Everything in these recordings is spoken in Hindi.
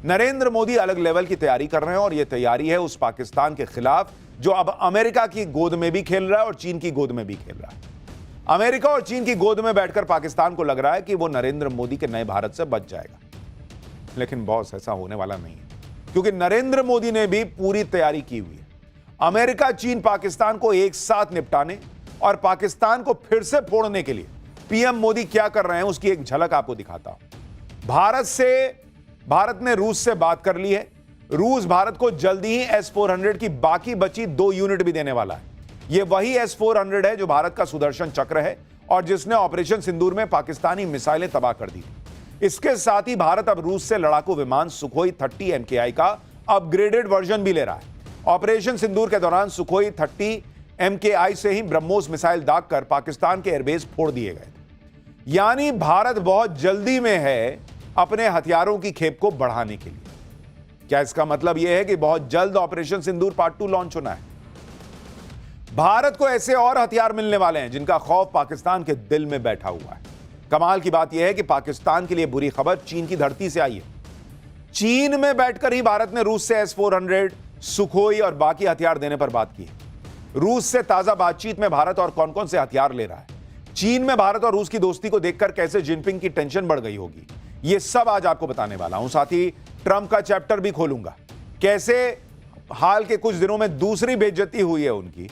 नरेंद्र मोदी अलग लेवल की तैयारी कर रहे हैं और यह तैयारी है उस पाकिस्तान के खिलाफ जो अब अमेरिका की गोद में भी खेल रहा है और चीन की गोद में भी खेल रहा है। अमेरिका और चीन की गोद में बैठकर पाकिस्तान को लग रहा है कि वो नरेंद्र मोदी के नए भारत से बच जाएगा, लेकिन बॉस ऐसा होने वाला नहीं है, क्योंकि नरेंद्र मोदी ने भी पूरी तैयारी की हुई है। अमेरिका, चीन, पाकिस्तान को एक साथ निपटाने और पाकिस्तान को फिर से फोड़ने के लिए पीएम मोदी क्या कर रहे हैं उसकी एक झलक आपको दिखाता हूं। भारत ने रूस से बात कर ली है। रूस भारत को जल्दी ही S-400 की बाकी बची 2 यूनिट भी देने वाला है। यह वही S-400 है जो भारत का सुदर्शन चक्र है और जिसने ऑपरेशन सिंदूर में पाकिस्तानी मिसाइलें तबाह कर दी। इसके साथ ही भारत अब रूस से लड़ाकू विमान सुखोई 30 MKI का अपग्रेडेड वर्जन भी ले रहा है। ऑपरेशन सिंदूर के दौरान सुखोई 30 MKI से ही ब्रह्मोस मिसाइल दागकर पाकिस्तान के एयरबेस फोड़ दिए गए। यानी भारत बहुत जल्दी में है अपने हथियारों की खेप को बढ़ाने के लिए। क्या इसका मतलब यह है कि बहुत जल्द ऑपरेशन सिंदूर पार्ट 2 लॉन्च होना है? भारत को ऐसे और हथियार मिलने वाले हैं जिनका खौफ पाकिस्तान के दिल में बैठा हुआ है। कमाल की बात यह है कि पाकिस्तान के लिए बुरी खबर चीन की धरती से आई है। चीन में बैठकर ही भारत ने रूस से S-400, सुखोई और बाकी हथियार देने पर बात की है। रूस से ताजा बातचीत में भारत और कौन कौन से हथियार ले रहा है, चीन में भारत और रूस की दोस्ती को देखकर कैसे जिनपिंग की टेंशन बढ़ गई होगी, यह सब आज आपको बताने वाला हूं। साथ ही ट्रंप का चैप्टर भी खोलूंगा, कैसे हाल के कुछ दिनों में दूसरी बेइज्जती हुई है उनकी,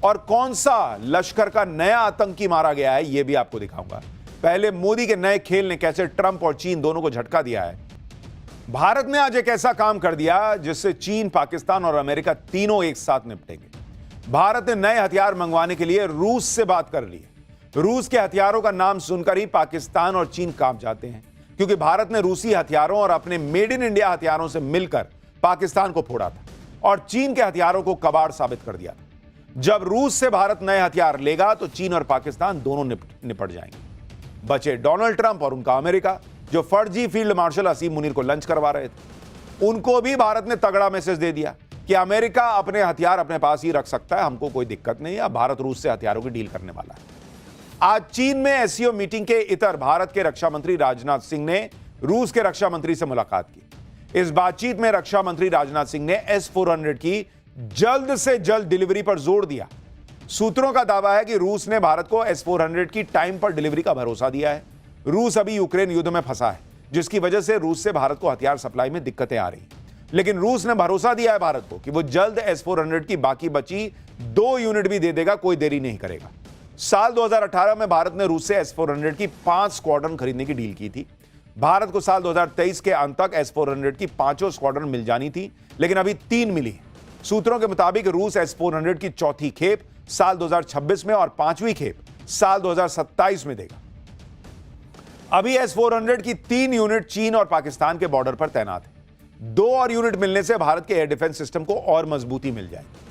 और कौन सा लश्कर का नया आतंकी मारा गया है यह भी आपको दिखाऊंगा। पहले मोदी के नए खेल ने कैसे ट्रंप और चीन दोनों को झटका दिया है। भारत ने आज एक ऐसा काम कर दिया जिससे चीन, पाकिस्तान और अमेरिका तीनों एक साथ निपटेंगे। भारत ने नए हथियार मंगवाने के लिए रूस से बात कर ली है। रूस के हथियारों का नाम सुनकर ही पाकिस्तान और चीन कांप जाते हैं, क्योंकि भारत ने रूसी हथियारों और अपने मेड इन इंडिया हथियारों से मिलकर पाकिस्तान को फोड़ा था और चीन के हथियारों को कबाड़ साबित कर दिया था। जब रूस से भारत नए हथियार लेगा तो चीन और पाकिस्तान दोनों निपट जाएंगे। बचे डोनाल्ड ट्रंप और उनका अमेरिका, जो फर्जी फील्ड मार्शल असीम मुनीर को लंच करवा रहे थे। उनको भी भारत ने तगड़ा मैसेज दे दिया कि अमेरिका अपने हथियार अपने पास ही रख सकता है, हमको कोई दिक्कत नहीं है। अब भारत रूस से हथियारों की डील करने वाला है। आज चीन में एससीओ मीटिंग के इतर भारत के रक्षा मंत्री राजनाथ सिंह ने रूस के रक्षा मंत्री से मुलाकात की। इस बातचीत में रक्षा मंत्री राजनाथ सिंह ने S-400 की जल्द से जल्द डिलीवरी पर जोर दिया। सूत्रों का दावा है कि रूस ने भारत को S-400 की टाइम पर डिलीवरी का भरोसा दिया है। रूस अभी यूक्रेन युद्ध में फंसा है, जिसकी वजह से रूस से भारत को हथियार सप्लाई में दिक्कतें आ रही, लेकिन रूस ने भरोसा दिया है भारत को कि वो जल्द S-400 की बाकी बची 2 यूनिट भी दे देगा, कोई देरी नहीं करेगा। साल 2018 में भारत ने रूस से S-400 की 5 स्क्वाड्रन खरीदने की डील की थी। भारत को साल 2023 के अंत तक S-400 की 5 स्क्वाड्रन मिल जानी थी, लेकिन अभी 3 मिली। सूत्रों के मुताबिक रूस S-400 की चौथी खेप साल 2026 में और 5वीं खेप साल 2027 में देगा। अभी S-400 की 3 यूनिट चीन और पाकिस्तान के बॉर्डर पर तैनात है। 2 और यूनिट मिलने से भारत के एयर डिफेंस सिस्टम को और मजबूती मिल जाएगी।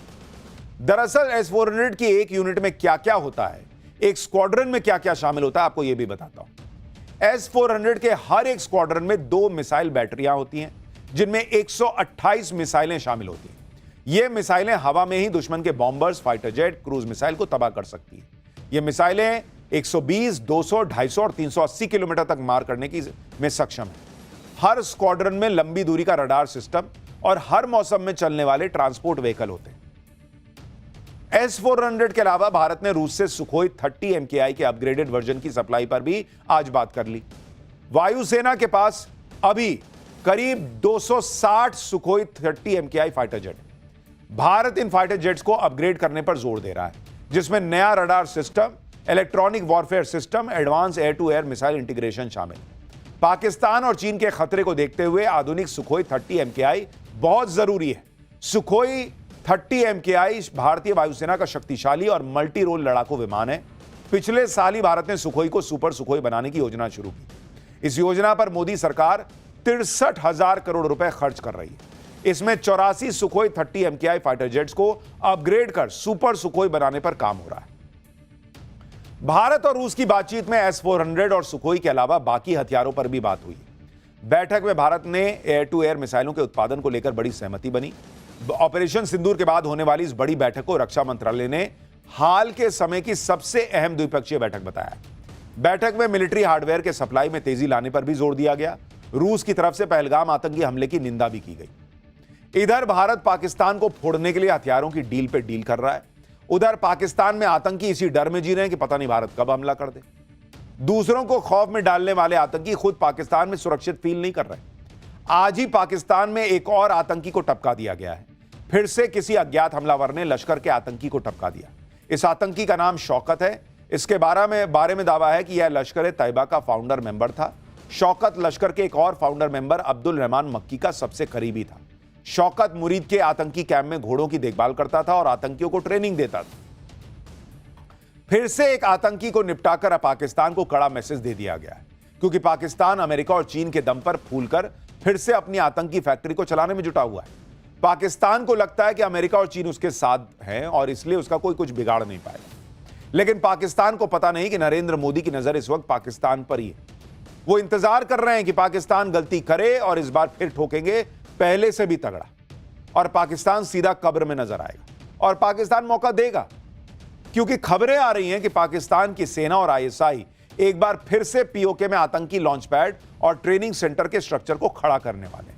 दरअसल S-400 की एक यूनिट में क्या क्या होता है, एक स्क्वाड्रन में क्या क्या शामिल होता है, आपको यह भी बताता हूं। S-400 के हर एक स्क्वाड्रन में 2 मिसाइल बैटरियां होती हैं, जिनमें 128 मिसाइलें शामिल होती हैं। ये मिसाइलें हवा में ही दुश्मन के bombers, fighter jet, cruise missile को तबाह कर सकती हैं। ये मिसाइलें 120, 200, 250 और 380 किलोमीटर तक मार करने की में सक्षम है। हर स्क्वाड्रन में लंबी दूरी का रडार सिस्टम और हर मौसम में चलने वाले ट्रांसपोर्ट व्हीकल होते हैं। S-400 के अलावा भारत ने रूस से सुखोई 30 MKI के अपग्रेडेड वर्जन की सप्लाई पर भी आज बात कर ली। वायुसेना के पास अभी करीब 260 Sukhoi 30 MKI fighter jet. Bharat इन फाइटर जेट्स को अपग्रेड करने पर जोर दे रहा है, जिसमें नया radar system, electronic warfare system, advance air to air missile integration शामिल। पाकिस्तान और चीन के खतरे को देखते हुए आधुनिक सुखोई 30 MKI बहुत जरूरी है। सुखोई 30 MKI भारतीय वायुसेना का शक्तिशाली और मल्टी रोल लड़ाकू विमान है। पिछले साल ही भारत ने सुखोई को सुपर सुखोई बनाने की योजना शुरू की। इस योजना पर मोदी सरकार 63,000 करोड़ रुपए खर्च कर रही है। इसमें 84 सुखोई 30 MKI फाइटर जेट्स को अपग्रेड कर सुपर सुखोई बनाने पर काम हो रहा है। भारत और रूस की बातचीत में S-400 और सुखोई के अलावा बाकी हथियारों पर भी बात हुई। बैठक में भारत ने एयर टू एयर मिसाइलों के उत्पादन को लेकर बड़ी सहमति बनी। ऑपरेशन सिंदूर के बाद होने वाली इस बड़ी बैठक को रक्षा मंत्रालय ने हाल के समय की सबसे अहम द्विपक्षीय बैठक बताया। बैठक में मिलिट्री हार्डवेयर के सप्लाई में तेजी लाने पर भी जोर दिया गया रूस की तरफ से पहलगाम आतंकी हमले की निंदा भी की गई। इधर भारत पाकिस्तान को फोड़ने के लिए हथियारों की डील पे डील कर रहा है, उधर पाकिस्तान में आतंकी इसी डर में जी रहे हैं कि पता नहीं भारत कब हमला कर दे। दूसरों को खौफ में डालने वाले आतंकी खुद पाकिस्तान में सुरक्षित फील नहीं कर रहे। आज ही पाकिस्तान में एक और आतंकी को टपका दिया गया है। फिर से किसी अज्ञात हमलावर ने लश्कर के आतंकी को टपका दिया। इस आतंकी का नाम शौकत है। इसके बारे में दावा है कि यह लश्कर तैयबा का फाउंडर मेंबर था। शौकत लश्कर के एक और फाउंडर मेंबर अब्दुल रहमान मक्की का सबसे करीबी था। शौकत मुरीद के आतंकी कैंप में घोड़ों की देखभाल करता था और आतंकियों को ट्रेनिंग देता था। फिर से एक आतंकी को निपटाकर पाकिस्तान को कड़ा मैसेज दे दिया गया है, क्योंकि पाकिस्तान अमेरिका और चीन के दम पर फूलकर फिर से अपनी आतंकी फैक्ट्री को चलाने में जुटा हुआ है। पाकिस्तान को लगता है कि अमेरिका और चीन उसके साथ हैं और इसलिए उसका कोई कुछ बिगाड़ नहीं पाएगा। लेकिन पाकिस्तान को पता नहीं कि नरेंद्र मोदी की नजर इस वक्त पाकिस्तान पर ही है। वो इंतजार कर रहे हैं कि पाकिस्तान गलती करे और इस बार फिर ठोकेंगे पहले से भी तगड़ा, और पाकिस्तान सीधा कब्र में नजर आएगा। और पाकिस्तान मौका देगा, क्योंकि खबरें आ रही हैं कि पाकिस्तान की सेना और आईएसआई एक बार फिर से पीओके में आतंकी लॉन्च पैड और ट्रेनिंग सेंटर के स्ट्रक्चर को खड़ा करने वाले हैं।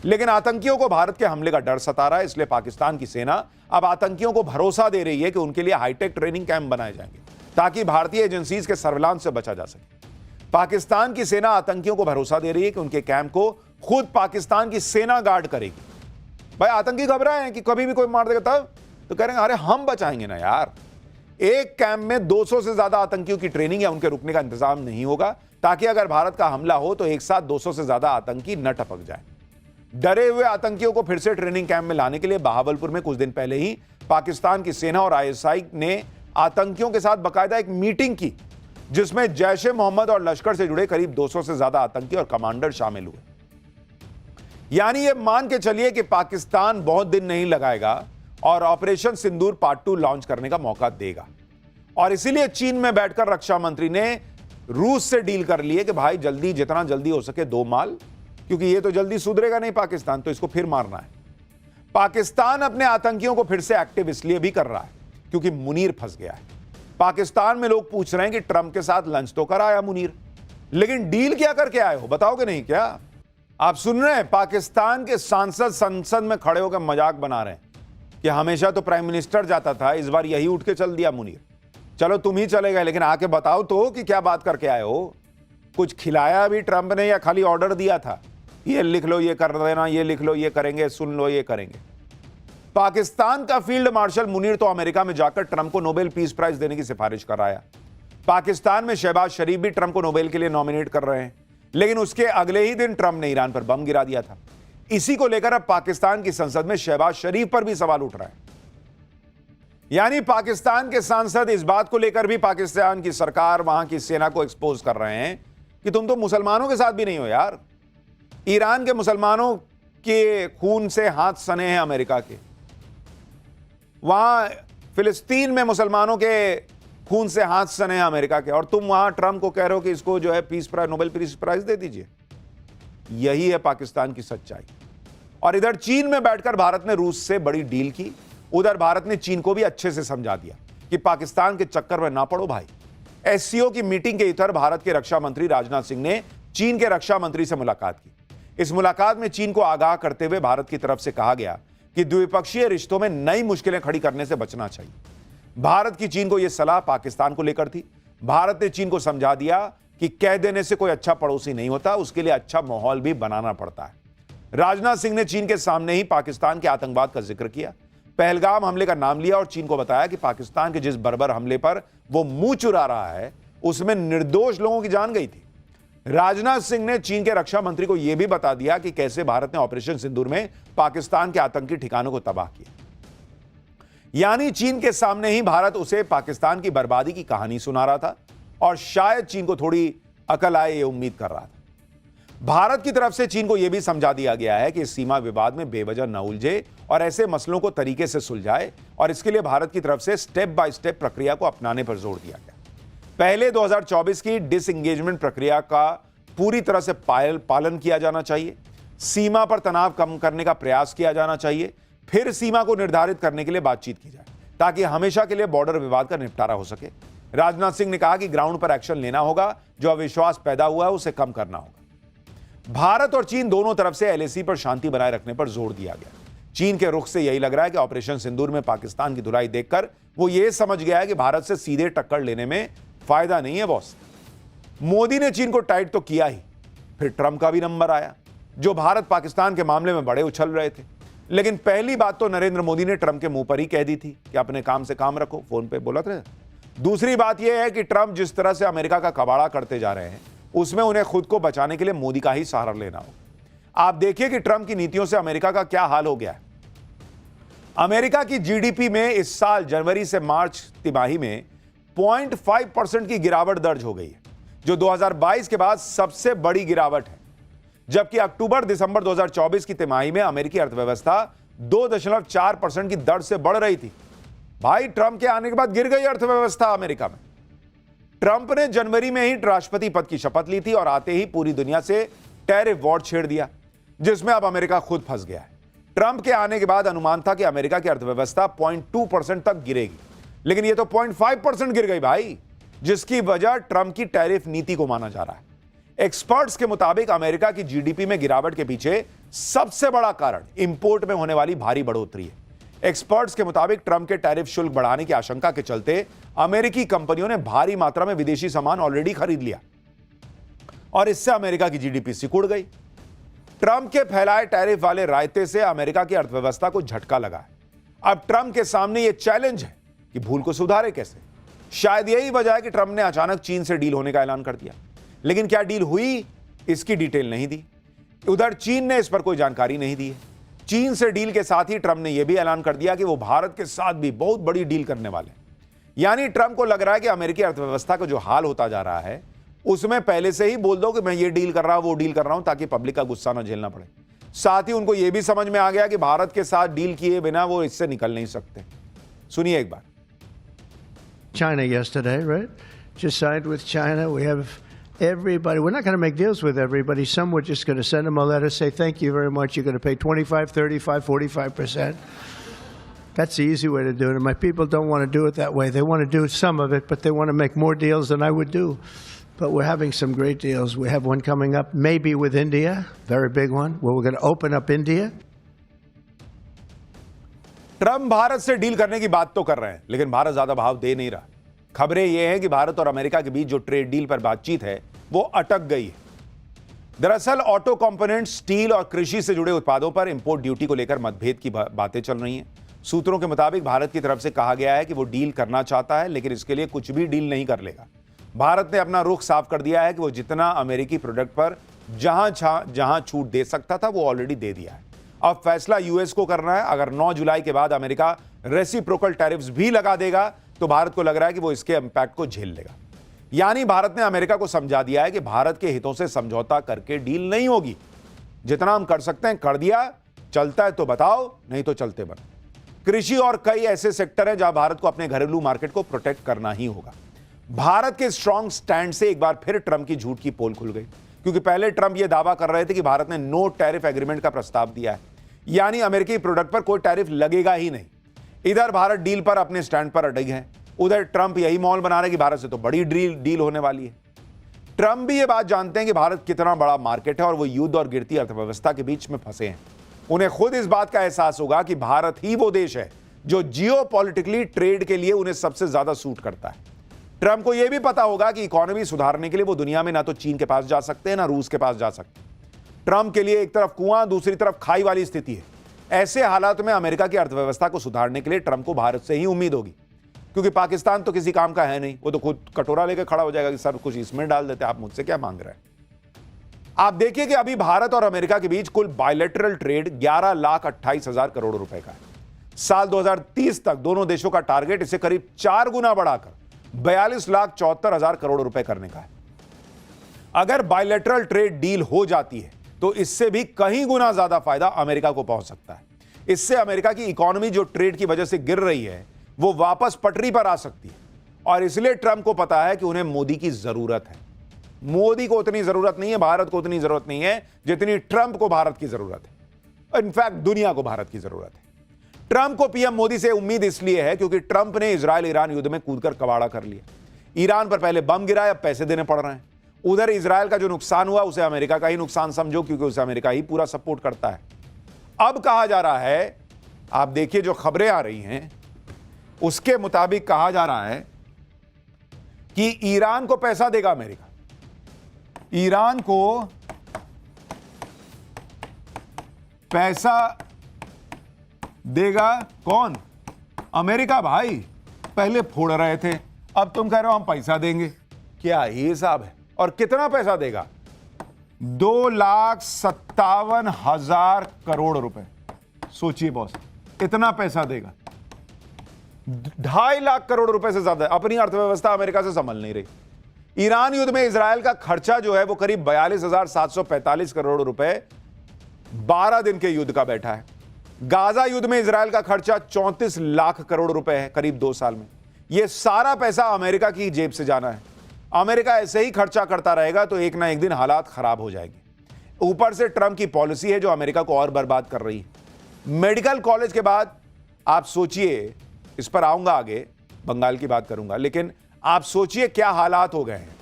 लेकिन आतंकियों को भारत के हमले का डर सता रहा है, इसलिए पाकिस्तान की सेना अब आतंकियों को भरोसा दे रही है कि उनके लिए हाईटेक ट्रेनिंग कैंप बनाए जाएंगे ताकि भारतीय एजेंसीज के सर्विलांस से बचा जा सके। पाकिस्तान की सेना आतंकियों को भरोसा दे रही है कि उनके कैंप को खुद पाकिस्तान की सेना गार्ड करेगी। भाई आतंकी घबराए हैं कि कभी भी कोई मार देगा तब, तो कह रहे हैं अरे हम बचाएंगे ना यार। एक कैंप में 200 से ज्यादा आतंकियों की ट्रेनिंग या उनके रुकने का इंतजाम नहीं होगा, ताकि अगर भारत का हमला हो तो एक साथ 200 से ज्यादा आतंकी न टपक जाए। डरे हुए आतंकियों को फिर से ट्रेनिंग कैंप में लाने के लिए बहावलपुर में कुछ दिन पहले ही पाकिस्तान की सेना और आईएसआई ने आतंकियों के साथ बाकायदा एक मीटिंग की, जिसमें जैश ए मोहम्मद और लश्कर से जुड़े करीब 200 से ज्यादा आतंकी और कमांडर शामिल हुए। यानी यह मान के चलिए कि पाकिस्तान बहुत दिन नहीं लगाएगा और ऑपरेशन सिंदूर पार्ट 2 लॉन्च करने का मौका देगा। और इसीलिए चीन में बैठकर रक्षा मंत्री ने रूस से डील कर ली है कि भाई जल्दी, जितना जल्दी हो सके दो माल, क्योंकि ये तो जल्दी सुधरेगा नहीं पाकिस्तान, तो इसको फिर मारना है। पाकिस्तान अपने आतंकियों को फिर से एक्टिव इसलिए भी कर रहा है क्योंकि मुनीर फंस गया है। पाकिस्तान में लोग पूछ रहे हैं कि ट्रंप के साथ लंच तो कर आया मुनीर, लेकिन डील क्या करके आए हो, बताओगे नहीं क्या? आप सुन रहे हैं, पाकिस्तान के सांसद संसद में खड़े होकर मजाक बना रहे हैं कि हमेशा तो प्राइम मिनिस्टर जाता था, इस बार यही उठ के चल दिया मुनीर। चलो तुम ही चले गए, लेकिन आके बताओ तो कि क्या बात करके आए हो। कुछ खिलाया भी ट्रंप ने या खाली ऑर्डर दिया था, ये लिख लो, ये कर देना, ये लिख लो, ये करेंगे, सुन लो, ये करेंगे। पाकिस्तान का फील्ड मार्शल मुनीर तो अमेरिका में जाकर ट्रंप को नोबेल पीस प्राइज देने की सिफारिश कर आया। पाकिस्तान में शहबाज शरीफ भी ट्रंप को नोबेल के लिए नॉमिनेट कर रहे हैं, लेकिन उसके अगले ही दिन ट्रंप ने ईरान पर बम गिरा दिया था। इसी को लेकर अब पाकिस्तान की संसद में शहबाज शरीफ पर भी सवाल उठ रहा है। यानी पाकिस्तान के सांसद इस बात को लेकर भी पाकिस्तान की सरकार, वहां की सेना को एक्सपोज कर रहे हैं कि तुम तो मुसलमानों के साथ भी नहीं हो यार। ईरान के मुसलमानों के खून से हाथ सने हैं अमेरिका के, वहां फिलिस्तीन में मुसलमानों के खून से हाथ सने हैं अमेरिका के, और तुम वहां ट्रंप को कह रहे हो कि इसको जो है peace prize, Nobel peace prize दे दीजिए। यही है पाकिस्तान की सच्चाई। और इधर चीन में बैठकर भारत ने रूस से बड़ी डील की, उधर भारत ने चीन को भी अच्छे से समझा दिया कि पाकिस्तान के चक्कर में ना पड़ो भाई। एससीओ की मीटिंग के इधर भारत के रक्षा मंत्री राजनाथ सिंह ने चीन के रक्षा मंत्री से मुलाकात की। इस मुलाकात में चीन को आगाह करते हुए भारत की तरफ से कहा गया कि द्विपक्षीय रिश्तों में नई मुश्किलें खड़ी करने से बचना चाहिए। भारत की चीन को यह सलाह पाकिस्तान को लेकर थी। भारत ने चीन को समझा दिया कि कह देने से कोई अच्छा पड़ोसी नहीं होता, उसके लिए अच्छा माहौल भी बनाना पड़ता है। राजनाथ सिंह ने चीन के सामने ही पाकिस्तान के आतंकवाद का जिक्र किया, पहलगाम हमले का नाम लिया और चीन को बताया कि पाकिस्तान के जिस बर्बर हमले पर वो मुंह चुरा रहा है, उसमें निर्दोष लोगों की जान गई थी। राजनाथ सिंह ने चीन के रक्षा मंत्री को यह भी बता दिया कि कैसे भारत ने ऑपरेशन सिंदूर में पाकिस्तान के आतंकी ठिकानों को तबाह किया। यानी चीन के सामने ही भारत उसे पाकिस्तान की बर्बादी की कहानी सुना रहा था, और शायद चीन को थोड़ी अकल आए ये उम्मीद कर रहा था। भारत की तरफ से चीन को यह भी समझा दिया गया है कि इस सीमा विवाद में बेवजह न उलझे और ऐसे मसलों को तरीके से सुलझाए, और इसके लिए भारत की तरफ से स्टेप बाय स्टेप प्रक्रिया को अपनाने पर जोर दिया गया। पहले 2024 की डिसएंगेजमेंट प्रक्रिया का पूरी तरह से पालन किया जाना चाहिए। सीमा पर तनाव कम करने का प्रयास किया जाना चाहिए। फिर सीमा को निर्धारित करने के लिए बातचीत की जाए, ताकि हमेशा के लिए बॉर्डर विवाद का निपटारा हो सके। राजनाथ सिंह ने कहा कि ग्राउंड पर एक्शन लेना होगा, जो अविश्वास पैदा हुआ है उसे कम करना होगा। भारत और चीन दोनों तरफ से एलएसी पर शांति बनाए रखने पर जोर दिया गया। चीन के रुख से यही लग रहा है कि ऑपरेशन सिंदूर में पाकिस्तान की धुलाई देखकर वो ये समझ गया है कि भारत से सीधे टक्कर लेने में फायदा नहीं है बॉस। मोदी ने चीन को टाइट तो किया ही, फिर ट्रंप का भी नंबर आया, जो भारत पाकिस्तान के मामले में बड़े उछल रहे थे। लेकिन पहली बात तो नरेंद्र मोदी ने ट्रंप के मुंह पर ही कह दी थी कि अपने काम से काम रखो, फोन पे बोला था। दूसरी बात यह है कि ट्रंप जिस तरह से अमेरिका का कबाड़ा करते जा रहे हैं, उसमें उन्हें खुद को बचाने के लिए मोदी का ही सहारा लेना होगा। आप देखिए कि ट्रंप की नीतियों से अमेरिका का क्या हाल हो गया है। अमेरिका की जीडीपी में इस साल जनवरी से मार्च तिमाही में 0.5% की गिरावट दर्ज हो गई है, जो 2022 के बाद सबसे बड़ी गिरावट है। जबकि अक्टूबर दिसंबर 2024 की तिमाही में अमेरिकी अर्थव्यवस्था 2.4% की दर से बढ़ रही थी। भाई, ट्रंप के आने के बाद गिर गई अर्थव्यवस्था अमेरिका में। ट्रंप ने जनवरी में ही राष्ट्रपति पद की शपथ ली थी और आते ही पूरी दुनिया से टैरिफ वॉर छेड़ दिया, जिसमें अब अमेरिका खुद फंस गया है। ट्रंप के आने के बाद अनुमान था कि अमेरिका की अर्थव्यवस्था 0.2% तक गिरेगी, लेकिन यह तो 0.5% गिर गई भाई, जिसकी वजह ट्रंप की टैरिफ नीति को माना जा रहा है। एक्सपर्ट्स के मुताबिक अमेरिका की जीडीपी में गिरावट के पीछे सबसे बड़ा कारण इंपोर्ट में होने वाली भारी बढ़ोतरी है। एक्सपर्ट्स के मुताबिक ट्रंप के टैरिफ शुल्क बढ़ाने की आशंका के चलते अमेरिकी कंपनियों ने भारी मात्रा में विदेशी सामान ऑलरेडी खरीद लिया और इससे अमेरिका की जीडीपी सिकुड़ गई। ट्रंप के फैलाए टैरिफ वाले रायते से अमेरिका की अर्थव्यवस्था को झटका लगा है। अब ट्रंप के सामने यह चैलेंज है कि भूल को सुधारे कैसे। शायद यही वजह है कि ट्रंप ने अचानक चीन से डील होने का ऐलान कर दिया, लेकिन क्या डील हुई, इसकी डिटेल नहीं दी। उधर चीन ने इस पर कोई जानकारी नहीं दी है। चीन से डील के साथ ही ट्रंप ने यह भी ऐलान कर दिया कि वो भारत के साथ भी बहुत बड़ी डील करने वाले हैं। यानी ट्रंप को लग रहा है कि अमेरिकी अर्थव्यवस्था का जो हाल होता जा रहा है, उसमें पहले से ही बोल दो कि मैं ये डील कर रहा हूं, वो डील कर रहा हूं, ताकि पब्लिक का गुस्सा ना झेलना पड़े। साथ ही उनको यह भी समझ में आ गया कि भारत के साथ डील किए बिना वो इससे निकल नहीं सकते। सुनिए एक बार। China yesterday, right? Just signed with China. We have everybody. We're not going to make deals with everybody. Some we're just going to send them a letter, say thank you very much. You're going to pay 25, 35, 45%. That's the easy way to do it. And my people don't want to do it that way. They want to do some of it, but they want to make more deals than I would do. But we're having some great deals. We have one coming up, maybe with India, very big one, where we're going to open up India. Trump Bharat से डील करने की बात तो कर रहे हैं, लेकिन भारत ज्यादा भाव दे नहीं रहा। खबरें यह हैं कि भारत और अमेरिका के बीच जो ट्रेड डील पर बातचीत है, वो अटक गई है। दरअसल ऑटो कंपोनेंट, स्टील और कृषि से जुड़े उत्पादों पर इंपोर्ट ड्यूटी को लेकर मतभेद की बातें चल रही हैं। सूत्रों के मुताबिक भारत की तरफ से कहा गया है कि वो डील करना चाहता है, लेकिन इसके लिए कुछ भी डील नहीं कर लेगा। भारत ने अपना रुख साफ कर दिया है कि वो जितना अमेरिकी प्रोडक्ट पर जहां छूट दे सकता था, वो ऑलरेडी दे दिया है। अब फैसला यूएस को करना है। अगर 9 जुलाई के बाद अमेरिका रेसिप्रोकल टैरिफ्स भी लगा देगा, तो भारत को लग रहा है कि वो इसके इंपैक्ट को झेल लेगा। यानी भारत ने अमेरिका को समझा दिया है कि भारत के हितों से समझौता करके डील नहीं होगी। जितना हम कर सकते हैं कर दिया, चलता है तो बताओ, नहीं तो चलते बनो। कृषि और कई ऐसे सेक्टर हैं जहां भारत को अपने घरेलू मार्केट को प्रोटेक्ट करना ही होगा। भारत के स्ट्रांग स्टैंड से एक बार फिर ट्रंप की झूठ की पोल खुल गई, क्योंकि पहले ट्रंप यह दावा कर रहे थे कि भारत ने नो टैरिफ एग्रीमेंट का प्रस्ताव दिया है, यानी अमेरिकी प्रोडक्ट पर कोई टैरिफ लगेगा ही नहीं। इधर भारत डील पर अपने स्टैंड पर अड़े हैं, उधर ट्रंप यही मॉल बना रहे कि भारत से तो बड़ी डील होने वाली है। ट्रंप भी ये बात जानते हैं कि भारत कितना बड़ा मार्केट है और वो युद्ध और गिरती अर्थव्यवस्था के बीच में फंसे हैं। उन्हें खुद इस बात का एहसास होगा कि भारत ही वो देश है जो जियोपॉलिटिकली ट्रेड के लिए उन्हें सबसे ज्यादा सूट करता है। ट्रंप को यह भी पता होगा कि इकोनॉमी सुधारने के लिए वो दुनिया में ना तो चीन के पास जा सकते हैं, ना रूस के पास जा सकते। ट्रंप के लिए एक तरफ कुआं, दूसरी तरफ खाई वाली स्थिति है। ऐसे हालात में अमेरिका की अर्थव्यवस्था को सुधारने के लिए ट्रंप को भारत से ही उम्मीद होगी, क्योंकि पाकिस्तान तो किसी काम का है नहीं। वो तो खुद कटोरा लेकर खड़ा हो जाएगा कि सब कुछ इसमें डाल देते, आप मुझसे क्या मांग रहे हैं। आप देखिए कि अभी भारत और अमेरिका के बीच कुल बायलैटरल ट्रेड 11,28,000 करोड़ रुपए का है। साल 2030 तक दोनों देशों का टारगेट इसे करीब 4 गुना बढ़ाकर 42,74,000 करोड़ रुपए करने का है। अगर बायलैटरल ट्रेड डील हो जाती है तो इससे भी कहीं गुना ज्यादा फायदा अमेरिका को पहुंच सकता है। इससे अमेरिका की इकोनॉमी जो ट्रेड की वजह से गिर रही है, वो वापस पटरी पर आ सकती है। और इसलिए ट्रंप को पता है कि उन्हें मोदी की जरूरत है। मोदी को उतनी जरूरत नहीं है, भारत को उतनी जरूरत नहीं है जितनी ट्रंप को भारत की जरूरत है। इनफैक्ट दुनिया को भारत की जरूरत है। ट्रंप को पीएम मोदी से उम्मीद इसलिए है क्योंकि ट्रंप ने इजराइल ईरान युद्ध में कूदकर कबाड़ा कर लिया। ईरान पर पहले बम गिराए, अब पैसे देने पड़ रहे हैं। उधर इजराइल का जो नुकसान हुआ उसे अमेरिका का ही नुकसान समझो, क्योंकि उसे अमेरिका ही पूरा सपोर्ट करता है। अब कहा जा रहा है, आप देखिए जो खबरें आ रही हैं उसके मुताबिक कहा जा रहा है कि ईरान को पैसा देगा अमेरिका। ईरान को पैसा देगा कौन? अमेरिका। भाई पहले फोड़ रहे थे, अब तुम कह रहे हो हम पैसा देंगे। क्या ही हिसाब है? और कितना पैसा देगा? 2,57,000 करोड़ रुपए। सोचिए बॉस, इतना पैसा देगा। 2.5 लाख करोड़ रुपए से ज्यादा। अपनी अर्थव्यवस्था अमेरिका से संभल नहीं रही। ईरान युद्ध में इजराइल का खर्चा जो है वो करीब 42,745 करोड़ रुपए 12 दिन के युद्ध का बैठा है। गाजा युद्ध में इजराइल का खर्चा 34 लाख करोड़ रुपए है करीब 2 साल में। यह सारा पैसा अमेरिका की जेब से जाना है। अमेरिका ऐसे ही खर्चा करता रहेगा तो एक ना एक दिन हालात खराब हो जाएंगे। ऊपर से ट्रंप की पॉलिसी है जो अमेरिका को और बर्बाद कर रही है। मेडिकल कॉलेज के बाद आप सोचिए, इस पर आऊंगा आगे, बंगाल की बात करूंगा, लेकिन आप सोचिए क्या हालात हो गए हैं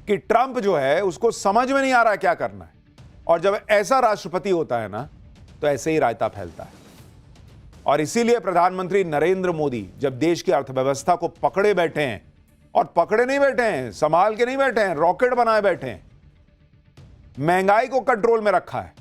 कि ट्रंप जो है उसको समझ में नहीं आ रहा है क्या करना है। और जब ऐसा राष्ट्रपति होता है ना तो ऐसे ही रायता फैलता है। और इसीलिए प्रधानमंत्री नरेंद्र मोदी जब देश की अर्थव्यवस्था को पकड़े बैठे हैं, और पकड़े नहीं बैठे हैं, संभाल के नहीं बैठे हैं, रॉकेट बनाए बैठे हैं, महंगाई को कंट्रोल में रखा है।